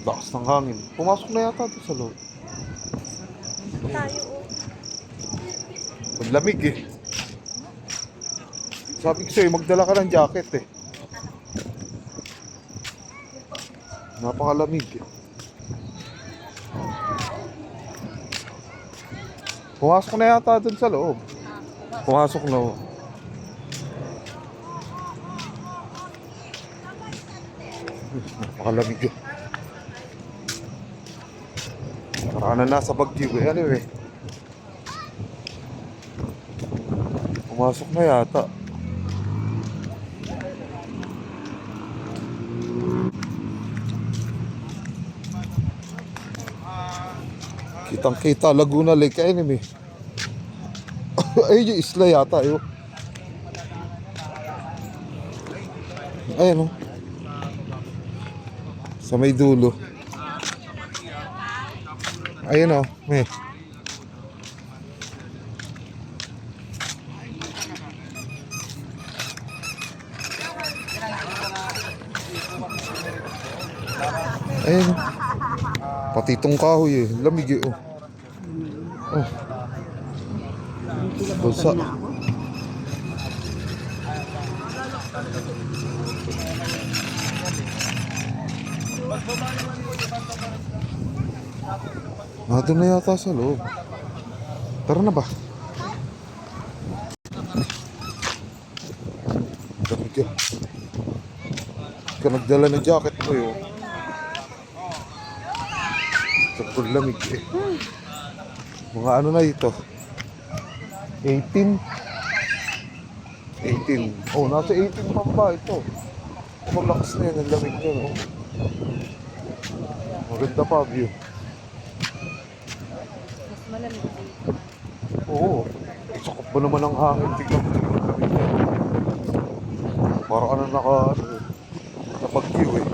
Lakas ng hangin. Pumasok na yata doon sa loob. Tayo, oh. Maglamig eh. Sabi ko sa'yo, magdala ka ng jacket eh. Napakalamig eh. Pumasok na yata doon sa loob. Pumasok na oh. Napakalamig eh. Para na nasa Baguio eh. Anyway. Pumasok na yata. Kitang kita Laguna Lake enemy. Ayun yung isla yata yun. Ayun oh. Sa may dulo. Ayun oh. May. Ayun oh. Pati itong kahoy eh. Lamig eh oh. Oh. Bulsa. Doon na yata sa loob. Tara na ba? Lamig eh. Ka nagdala ng jacket mo yun. Sobrang lamig eh. Mga ano na ito? 18. Oh, nasa 18 pa ba ito? Malakas na yan, ang lamig niya, no? Maganda pa view. Mas malamig dito. Oo. Sakop ba naman ang hangin? Tignan mo yung lamig niya. Parang ano sa Baguio eh.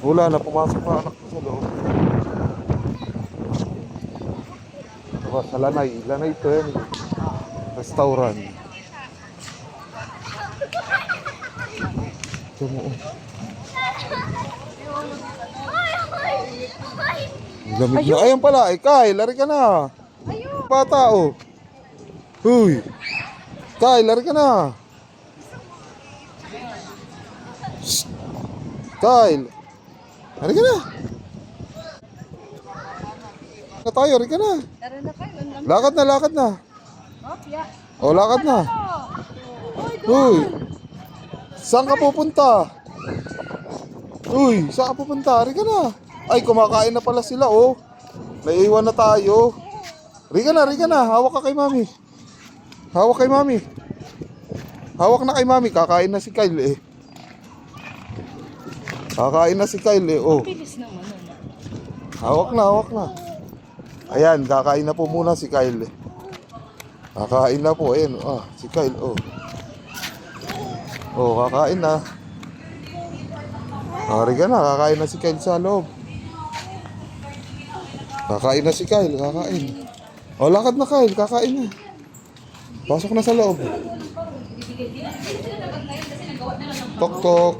Wala na, pumasok na anak ko sa loob. Diba, sa Lanay. Lanay ito yan. Restaurant. Ito mo. Lamig na. Ayan pala. Kyle, lari ka na. Bata oh. Huy. Kyle, lari ka na. Shhh. Kyle. Lari ka na. Tayo, rin ka na. Tara na kayo. Lakad na, lakad na. Opya. O, lakad na. Uy. Saan ka pupunta? Uy, saan ka pupunta? Rin ka na. Ay, kumakain na pala sila, oh. Naiiwan na tayo. Rin ka na. Hawak ka kay mami. Hawak kay mami. Hawak na kay mami. Kakain na si Kyle, eh. Kakain na si Kyle, eh, oh. Bilis naman. Hawak na. Ayan, kakain na po muna si Kyle. Kakain na po, ayan. Si Kyle, oh. Oh, kakain na. Kari ka na, kakain na si Kyle sa loob. Kakain na si Kyle, kakain. Oh, lakad na Kyle, kakain na. Pasok na sa loob. Tok tok.